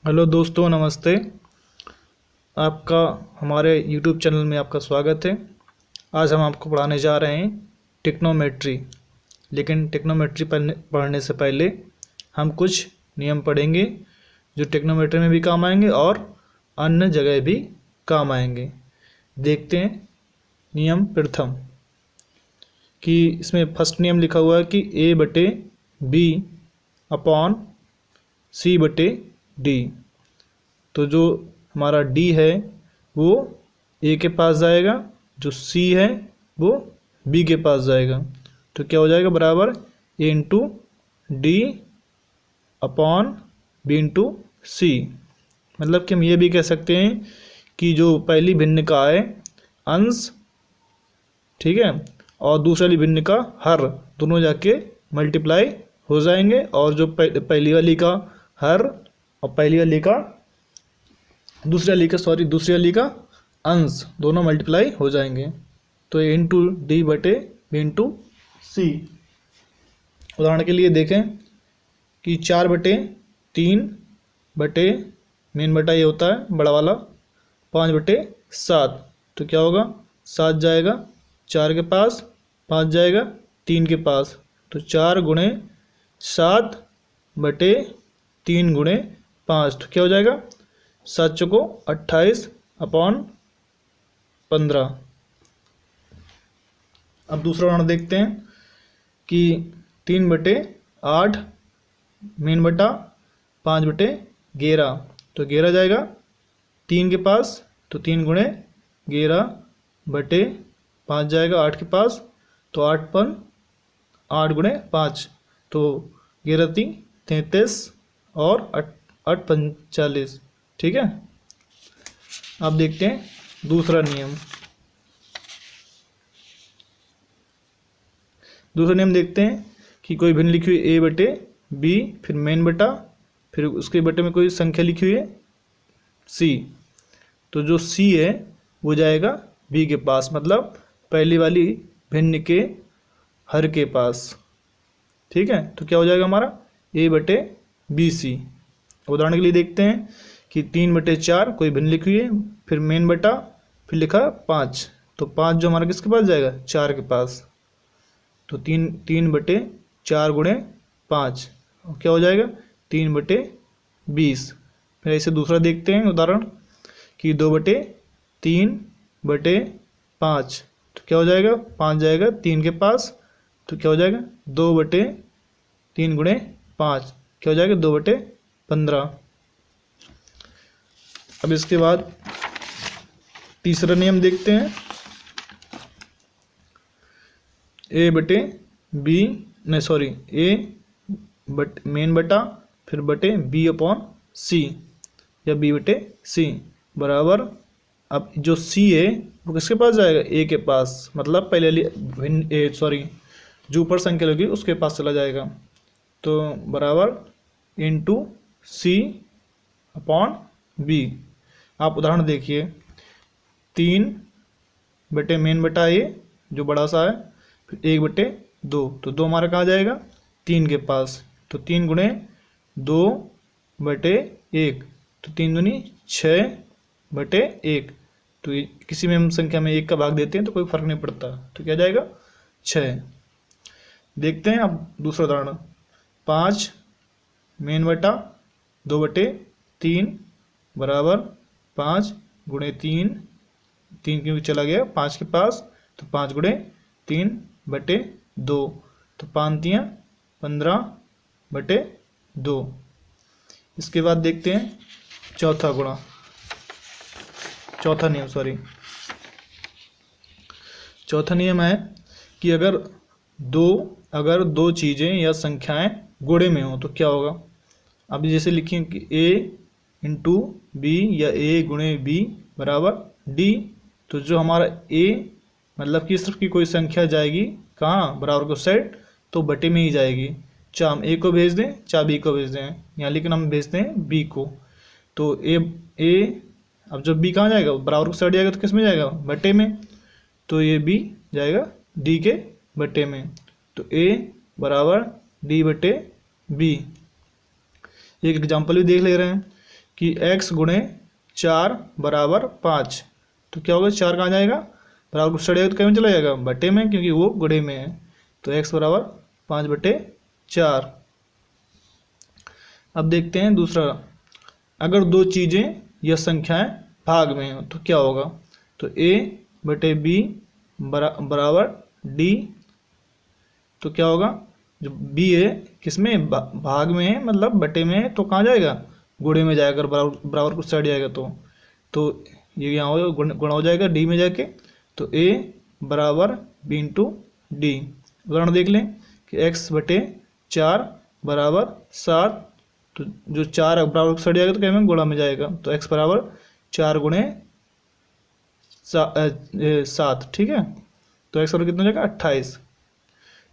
Hello दोस्तों, नमस्ते। आपका हमारे YouTube चैनल में आपका स्वागत है। आज हम आपको पढ़ाने जा रहे हैं टिक्नोमेट्री। लेकिन टिक्नोमेट्री पढ़ने से पहले हम कुछ नियम पढ़ेंगे जो टिक्नोमेट्री में भी काम आएंगे और अन्य जगह भी काम आएंगे। देखते हैं नियम प्रथम कि इसमें फर्स्ट नियम लिखा हुआ है कि A/B अपॉन C/D। तो जो हमारा D है वो A के पास जाएगा, जो C है वो B के पास जाएगा। तो क्या हो जाएगा, बराबर A into D upon B into C। मतलब कि हम ये भी कह सकते हैं कि जो पहली भिन्न का है अंश, ठीक है, और दूसरी भिन्न का हर, दोनों जाके मल्टीप्लाई हो जाएंगे, और जो पहली वाली का हर और दूसरी वाली का अंश दोनों मल्टीप्लाई हो जाएंगे। तो ए इंटू डी बटे बी इंटू सी। उदाहरण के लिए देखें कि 4/3 बटे मेन बटा ये होता है बड़ा वाला 5/7। तो क्या होगा, 7 जाएगा 4 के पास, 5 जाएगा 3 के पास। तो 4 गुणे 7 बटे 3 गुणे 5। तो क्या हो जाएगा, 7 चौको 28 अपॉन 15। अब दूसरा उदाहरण देखते हैं कि 3/8 मेन बटा 5/11। तो 11 जाएगा 3 के पास, तो 3 गुणे 11 बटे 5 जाएगा 8 के पास। तो 8 गुणे 5, तो 11×3 33 और 8 45। ठीक है। अब देखते हैं दूसरा नियम। दूसरा नियम देखते हैं कि कोई भिन्न लिखी हुई A/B, फिर मेन बटा, फिर उसके बटे में कोई संख्या लिखी हुई है C। तो जो C है वो जाएगा B के पास, मतलब पहली वाली भिन्न के हर के पास। ठीक है। तो क्या हो जाएगा हमारा A/BC। उदाहरण के लिए देखते हैं कि 3/4 कोई भिन्न लिखी हुई है, फिर मेन बटा, फिर लिखा 5। तो 5 जो हमारा किसके पास जाएगा, 4 के पास। तो 3/4 गुणे 5 क्या हो जाएगा, 3/20। फिर ऐसे दूसरा देखते हैं उदाहरण कि 2/3/5। तो क्या हो जाएगा, 5 जाएगा 3 के पास। तो क्या हो जाएगा, 2/3 गुणे 5 क्या हो जाएगा, 2/15। अब इसके बाद तीसरा नियम देखते हैं। मेन बटा, फिर बटे B अपॉन C या B/C बराबर। अब जो C है वो किसके पास जाएगा, A के पास, मतलब पहले जो ऊपर संख्या लगी उसके पास चला जाएगा। तो बराबर इंटू C अपॉन B। आप उदाहरण देखिए, 3 बटे मेन बटा A जो बड़ा सा है, फिर 1/2। तो 2 हमारा कहाँ जाएगा, 3 के पास। तो 3 गुणे 2/1। तो 3 दूनी 6/1। तो किसी में हम संख्या में 1 का भाग देते हैं तो कोई फर्क नहीं पड़ता। तो क्या जाएगा, 6। देखते हैं अब दूसरा उदाहरण। 5 मेन बटा 2/3 बराबर 5 गुणे 3 क्योंकि चला गया 5 के पास। तो 5 गुणे 3/2। तो 5×3 15/2। इसके बाद देखते हैं चौथा नियम। चौथा नियम है कि अगर दो चीज़ें या संख्याएं गुणे में हो तो क्या होगा। अब जैसे लिखिए कि A इंटू B या A गुणे B बराबर D। तो जो हमारा A मतलब कि सिर्फ की कोई संख्या जाएगी कहाँ, बराबर को सेट, तो बटे में ही जाएगी। चाहे हम A को भेज दें चाहे B को भेज दें, यहाँ लेकिन हम भेजते हैं B को। तो A अब जब B कहाँ जाएगा, बराबर को सेट जाएगा तो किस में जाएगा, बटे में। तो ये B जाएगा D के बटे में। तो A बराबर D/B। एक एग्जाम्पल भी देख ले रहे हैं कि x गुणे 4 बराबर 5, तो क्या होगा, 4 कहाँ जाएगा, बराबर को सड़ेगा तो क्या में चला जाएगा, बटे में, क्योंकि वो गुणे में है। तो x बराबर 5/4। अब देखते हैं दूसरा, अगर दो चीज़ें या संख्याएं भाग में हो तो क्या होगा। तो a/b बराबर d, तो क्या होगा, जो b है किसमें, भाग में है, मतलब बटे में है, तो कहाँ जाएगा, गुणे में जाएगा, अगर बराबर बराबर कुछ साइड जाएगा तो ये यहाँ हो गुणा हो जाएगा d में जाके। तो a बराबर b इंटू डी। उदाहरण देख लें कि x/4 बराबर 7, तो जो 4 बराबर सड़ जाएगा तो क्या में गुणा में जाएगा, तो x बराबर 4 गुणे 7, ठीक है। तो x बराबर कितना हो जाएगा, 28।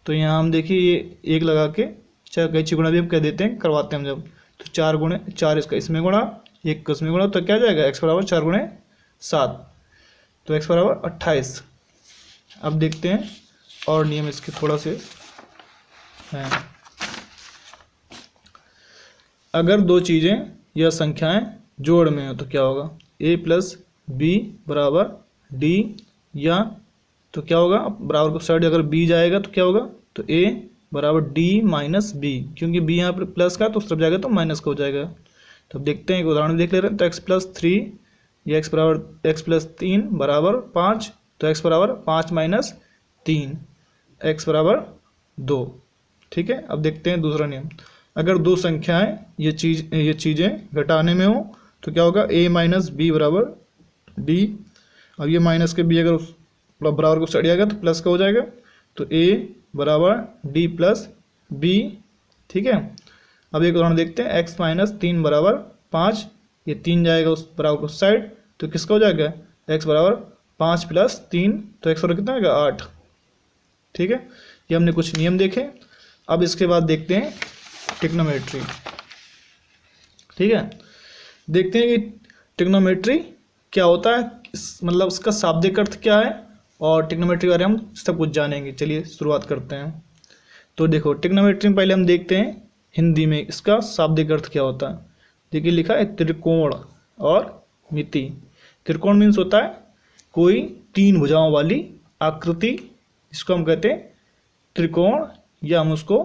तो यहाँ हम देखिए ये एक लगा के चाहे कैची गुणा भी हम कह देते हैं, करवाते हैं हम जब, तो 4 गुणे 4 इसका इसमें गुणा, 1 का इसमें गुणा, तो क्या जाएगा, x बराबर 4 गुणे 7, तो x बराबर 28। अब देखते हैं और नियम इसके थोड़ा से हैं। अगर दो चीज़ें या संख्याएं जोड़ में हो तो क्या होगा, a+b बराबर d, या तो क्या होगा, बराबर को साइड अगर b जाएगा तो क्या होगा, तो a बराबर d माइनस b, क्योंकि b यहाँ पर प्लस का तो उस तरफ जाएगा तो माइनस का हो जाएगा। तो अब देखते हैं, एक उदाहरण देख ले रहे हैं। तो x+3 या x+3 बराबर 5, तो x बराबर 5 माइनस 3, x बराबर 2, ठीक है। अब देखते हैं दूसरा नियम, अगर दो संख्याएं ये चीज़ें घटाने में हो तो क्या होगा, a माइनस बी बराबर d। अब ये माइनस के b अगर बराबर को सट जाएगा तो प्लस का हो जाएगा, तो a बराबर d प्लस b, ठीक है। अब एक उदाहरण देखते हैं, x-3 बराबर 5, ये 3 जाएगा उस बराबर को साइड, तो किसका हो जाएगा, x बराबर 5 प्लस 3, तो x बराबर कितना आएगा, 8, ठीक है। ये हमने कुछ नियम देखे। अब इसके बाद देखते हैं ट्रिग्नोमेट्री, ठीक है। देखते हैं कि ट्रिग्नोमेट्री क्या होता है, मतलब उसका शाब्दिक अर्थ क्या है, और ट्रिग्नोमेट्री के बारे में हम सब कुछ जानेंगे। चलिए शुरुआत करते हैं। तो देखो, ट्रिग्नोमेट्री में पहले हम देखते हैं हिंदी में इसका शाब्दिक अर्थ क्या होता है। देखिए लिखा है त्रिकोण और मिति। त्रिकोण मीन्स होता है कोई 3 भुजाओं वाली आकृति, इसको हम कहते हैं त्रिकोण, या हम उसको,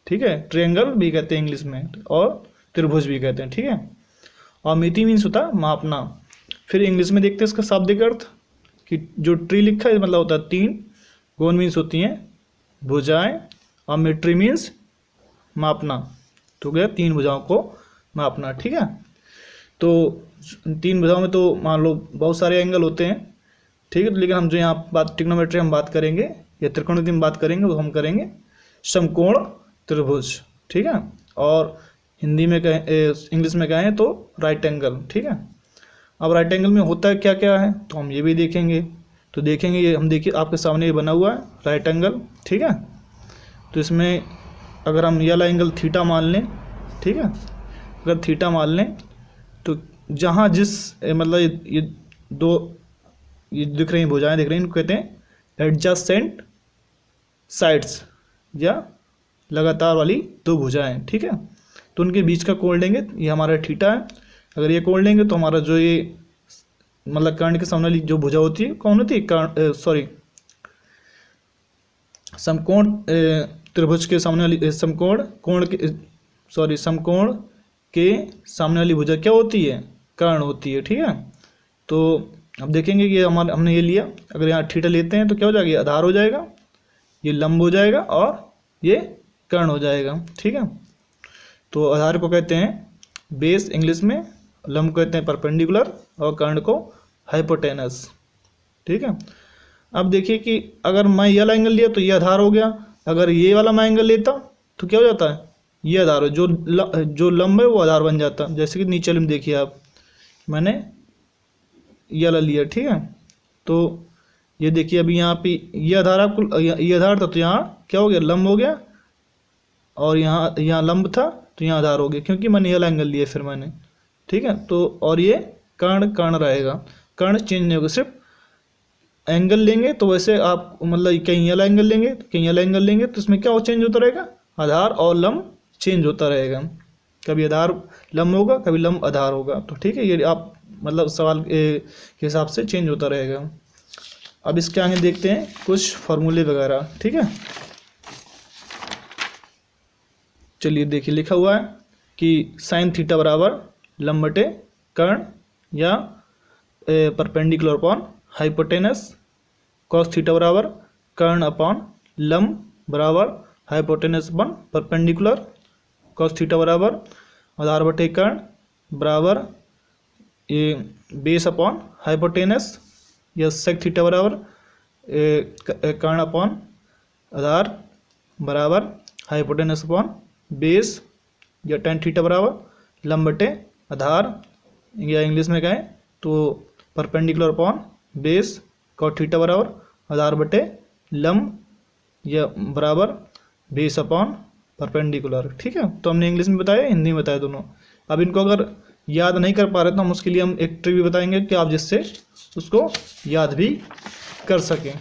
ठीक है, ट्रायंगल भी कहते हैं इंग्लिश में, और त्रिभुज भी कहते हैं, ठीक है। और मिति मीन्स होता है मापना। फिर इंग्लिश में देखते हैं इसका शाब्दिक अर्थ, कि जो ट्री लिखा है मतलब होता है 3, कोण मीन्स होती हैं भुजाएं, और मेट्री मीन्स मापना, तो गया 3 भुजाओं को मापना, ठीक है। तो 3 भुजाओं में तो मान लो बहुत सारे एंगल होते हैं, ठीक है। तो लेकिन हम जो यहाँ बात ट्रिग्नोमेट्री हम बात करेंगे या त्रिकोणमिति में बात करेंगे, वो हम करेंगे समकोण त्रिभुज, ठीक है। और हिंदी में कहें, इंग्लिश में कहें तो राइट एंगल, ठीक है। अब राइट एंगल में होता है क्या क्या है, तो हम ये भी देखेंगे। तो देखेंगे, ये हम देखिए आपके सामने ये बना हुआ है राइट एंगल, ठीक है। तो इसमें अगर हम ये वाला एंगल थीटा मान लें, ठीक है, अगर थीटा मान लें तो जहाँ जिस मतलब ये दो ये दिख रही भुजाएं दिख रही हैं, इनको कहते हैं एडजेसेंट साइड्स, या लगातार वाली 2 भुजाएं, ठीक है। तो उनके बीच का कोण लेंगे, ये हमारा थीटा है। अगर ये कोण लेंगे तो हमारा जो ये मतलब कर्ण के सामने वाली जो भुजा होती है, कौन होती है, समकोण त्रिभुज के सामने वाली समकोण के सामने वाली भुजा क्या होती है, कर्ण होती है, ठीक है। तो अब देखेंगे कि हमने ये लिया, अगर यहाँ थीटा लेते हैं तो क्या हो जाएगा, ये आधार हो जाएगा, ये लंब हो जाएगा, और ये कर्ण हो जाएगा, ठीक है। तो आधार को कहते हैं बेस इंग्लिश में, लंब कहते हैं परपेंडिकुलर, और कर्ण को हाइपोटेनस, ठीक है। अब देखिए कि अगर मैं ये वाला एंगल लिया तो ये आधार हो गया, अगर ये वाला मैं एंगल लेता तो क्या हो जाता है, ये आधार, जो लंब है वो आधार बन जाता। जैसे कि नीचे में देखिए आप, मैंने ये वाला लिया, ठीक है। तो ये देखिए अभी यहाँ पे ये आधार, आपको ये आधार था तो यहाँ क्या हो गया, लंब हो गया, और यहाँ लंब था तो यहाँ आधार हो गया, क्योंकि मैंने ये वाला एंगल लिया फिर मैंने, ठीक है। तो और ये कर्ण रहेगा, कर्ण चेंज नहीं होगा, सिर्फ एंगल लेंगे तो वैसे आप मतलब कहीं वाला एंगल लेंगे तो कहीं वाला एंगल लेंगे, तो इसमें क्या चेंज होता रहेगा, आधार और लंब चेंज होता रहेगा, कभी आधार लंब होगा, कभी लंब आधार होगा। तो ठीक है, ये आप मतलब सवाल के हिसाब से चेंज होता रहेगा। अब इसके आगे देखते हैं कुछ फॉर्मूले वगैरह। ठीक है, चलिए देखिए, लिखा हुआ है कि साइन थीटा बराबर लंब बटे कर्ण या perpendicular upon hypotenuse, cos theta बराबर कर्ण अपॉन लंब बराबर hypotenuse upon perpendicular, cos theta बराबर आधार बटे कर्ण बराबर ये बेस अपॉन हाइपोटेनस, या सेक थीटा बराबर कर्ण अपॉन आधार बराबर हाइपोटेनस अपॉन बेस, या टेन थीटा बराबर लंब बटे आधार, या इंग्लिश में कहें तो perpendicular upon base, cot theta बराबर आधार बटे लंब या बराबर बेस अपॉन परपेंडिकुलर। ठीक है, तो हमने इंग्लिश में बताया, हिंदी में बताया दोनों। अब इनको अगर याद नहीं कर पा रहे तो हम उसके लिए हम एक ट्रिक भी बताएंगे कि आप जिससे उसको याद भी कर सकें।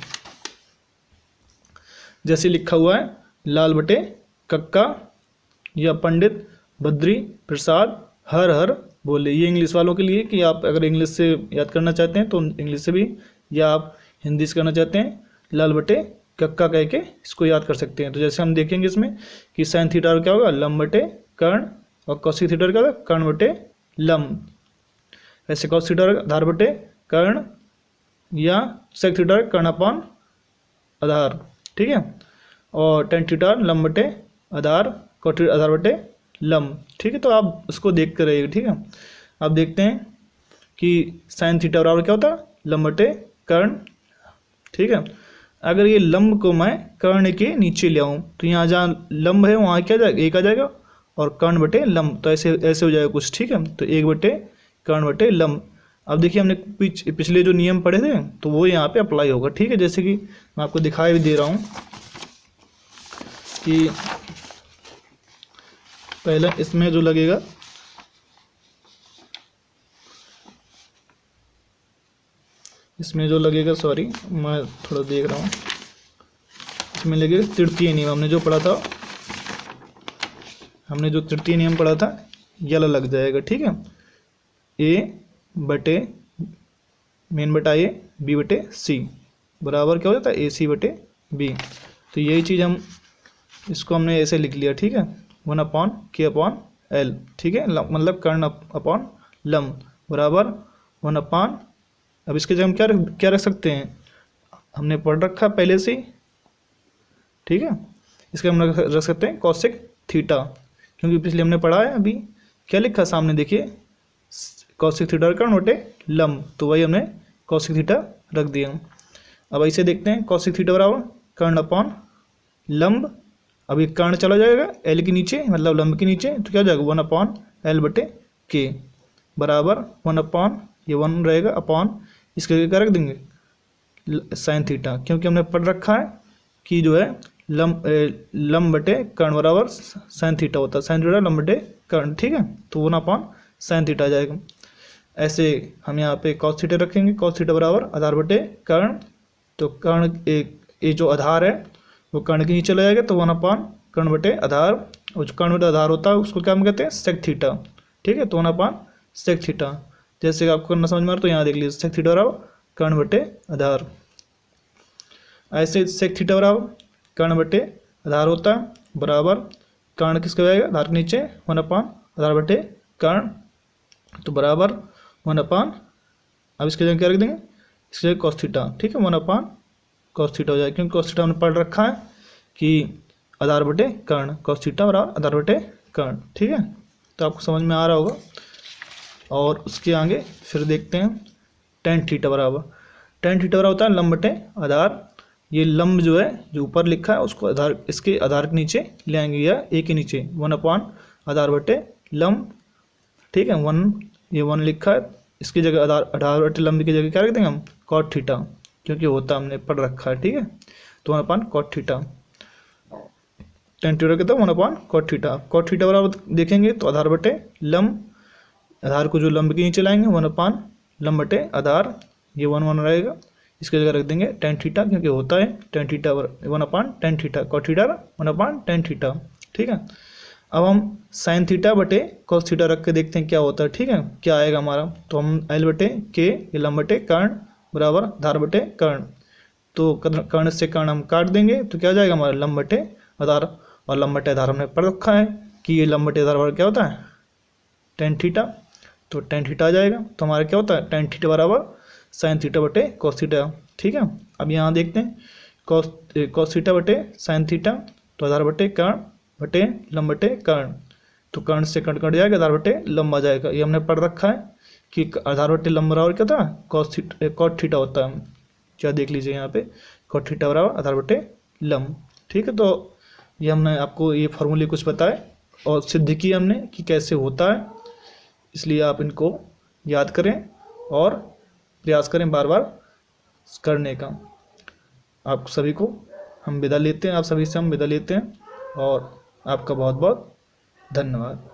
जैसे लिखा हुआ है लाल बटे कक्का या पंडित बद्री प्रसाद हर हर बोले, ये इंग्लिश वालों के लिए कि आप अगर इंग्लिश से याद करना चाहते हैं तो इंग्लिश से भी, या आप हिंदी से करना चाहते हैं लाल बटे कक्का कह के इसको याद कर सकते हैं। तो जैसे हम देखेंगे इसमें कि साइन थीटा क्या होगा लंब बटे कर्ण, और कॉसिक थीटा क्या होगा कर्ण बटे लंब। ऐसे कॉस थीटा आधार बटे कर्ण, या सेक थीटा कर्ण अपॉन आधार। ठीक है, और टेन थीटा लंब बटे आधार, कॉट थीटा आधार बटे लंब। ठीक है, तो आप उसको देख कर रहिए। ठीक है, अब देखते हैं कि साइन थीटा बराबर क्या होता है लंब बटे कर्ण। ठीक है, अगर ये लंब को मैं कर्ण के नीचे ले आऊँ तो यहाँ जहाँ लंब है वहाँ क्या जाएगा एक आ जाएगा, और कर्ण बटे लंब, तो ऐसे ऐसे हो जाएगा कुछ। ठीक है, तो एक बटे कर्ण बटे लंब। अब देखिए हमने पिछले जो नियम पढ़े थे तो वो यहाँ पे अप्लाई होगा। ठीक है, जैसे कि मैं आपको दिखाई भी दे रहा हूँ कि पहले इसमें जो लगेगा सॉरी मैं थोड़ा देख रहा हूँ, इसमें लगेगा तृतीय नियम। हमने जो तृतीय नियम पढ़ा था ये लग जाएगा। ठीक है, ए बटे मेन बटा ए बी बटे सी बराबर क्या हो जाता है ए सी बटे बी। तो यही चीज़ हम इसको हमने ऐसे लिख लिया। ठीक है, 1/k/L। ठीक है, मतलब कर्ण अपॉन लंब बराबर 1/। अब इसके जगह हम क्या रख सकते हैं, हमने पढ़ रखा पहले से ही। ठीक है, इसके हम रख सकते हैं कॉसेक थीटा, क्योंकि पिछले हमने पढ़ा है। अभी क्या लिखा सामने देखिए कॉसेक थीटा कर्ण बटे लंब, तो वही हमने कॉसेक थीटा रख दिया। अब ऐसे देखते हैं कॉसेक थीटा बराबर कर्ण अपॉन लंब। अब ये कर्ण चला जाएगा एल के नीचे, मतलब लंब के नीचे, तो क्या हो जाएगा 1/L बटे के बराबर 1/, ये 1 रहेगा अपॉन, इसके क्या रख देंगे साइन थीटा, क्योंकि हमने पढ़ रखा है कि जो है लंब बटे कर्ण बराबर साइन थीटा होता है, साइन थीटा लंब बटे कर्ण। ठीक है, तो 1/, साइन थीटा आ जाएगा। ऐसे हम यहाँ पे कॉस थीटा रखेंगे, कॉस थीटा बराबर आधार बटे कर्ण, तो कर्ण ये जो आधार है वो कर्ण के नीचे चला जाएगा, तो 1/, कर्ण बटे आधार, और जो कर्ण बटे आधार होता है उसको क्या हम कहते हैं सेक थीटा। ठीक है, तो 1/, सेक थीटा। जैसे आपको करना समझ में आ रहा तो यहाँ देख लीजिए सेक थीटा बराबर कर्ण बटे आधार। ऐसे सेक थीटा बराबर कर्ण बटे आधार होता है बराबर कर्ण किसका जाएगा आधार के नीचे 1/, आधार बटे कर्ण, तो बराबर 1/। अब इसके जगह क्या रख देंगे, इसके जगह कॉस थीटा। ठीक है, 1/, कॉस थीटा हो जाएगा, क्योंकि कॉस थीटा हमने पढ़ रखा है कि आधार बटे कर्ण, कॉस थीटा बराबर आधार बटे कर्ण। ठीक है, तो आपको समझ में आ रहा होगा। और उसके आगे फिर देखते हैं टेन थीटा बराबर होता है लंब बटे आधार। ये लंब जो है जो ऊपर लिखा है उसको आधार, इसके आधार के नीचे ले आएंगे, या ए के नीचे 1/, आधार बटे लंब। ठीक है, 1, ये 1 लिखा है, इसकी जगह आधार बटे लंब की जगह क्या रख देंगे हम कॉट थीटा, क्योंकि होता हमने पढ़ रखा है। ठीक है, तो 1/, कॉट थीटा। टेन थीटा कहता है 1/, कॉट थीटा। कॉट थीटा बराबर देखेंगे तो आधार बटे लंब, आधार को जो लंब के नीचे लाएंगे 1/, लंब बटे आधार, ये 1 रहेगा, इसके जगह रख देंगे टेन थीटा, क्योंकि होता है tan theta 1/, tan theta, cot theta 1/, tan theta. ठीक है, अब हम साइन थीटा बटे कॉस थीटा रख के देखते हैं क्या होता है। ठीक है, क्या आएगा हमारा। तो हम एल बटे के, ये लंब बटे कर्ण बराबर आधार बटे कर्ण। तो कर्ण से कर्ण हम काट देंगे तो क्या आ जाएगा हमारा लंब बटे आधार। और लंब बटे आधार हमने पढ़ रखा है कि ये लंब बटे आधार बराबर क्या होता है, टेन थीटा। तो टेन थीटा आ जाएगा। तो हमारा क्या होता है, टेन थीटा बराबर साइन थीटा बटे कॉस थीटा। ठीक है, अब यहाँ देखते हैं कॉस थीटा बटे साइन थीटा, तो आधार बटे कर्ण बटे लंब बटे कर्ण। तो कर्ण से कर्ण कट जाएगा, आधार बटे लंब आ जाएगा। ये हमने पढ़ रखा है कि आधार बटे लंब बराबर क्या था, कॉट थीटा होता है। क्या देख लीजिए यहाँ पे, कॉट थीटा बराबर आधार बटे लंब। ठीक है, तो ये हमने आपको ये फॉर्मूले कुछ बताए और सिद्ध किया हमने कि कैसे होता है। इसलिए आप इनको याद करें और प्रयास करें बार बार करने का। आप सभी को हम विदा लेते हैं, आप सभी से हम विदा लेते हैं और आपका बहुत बहुत धन्यवाद।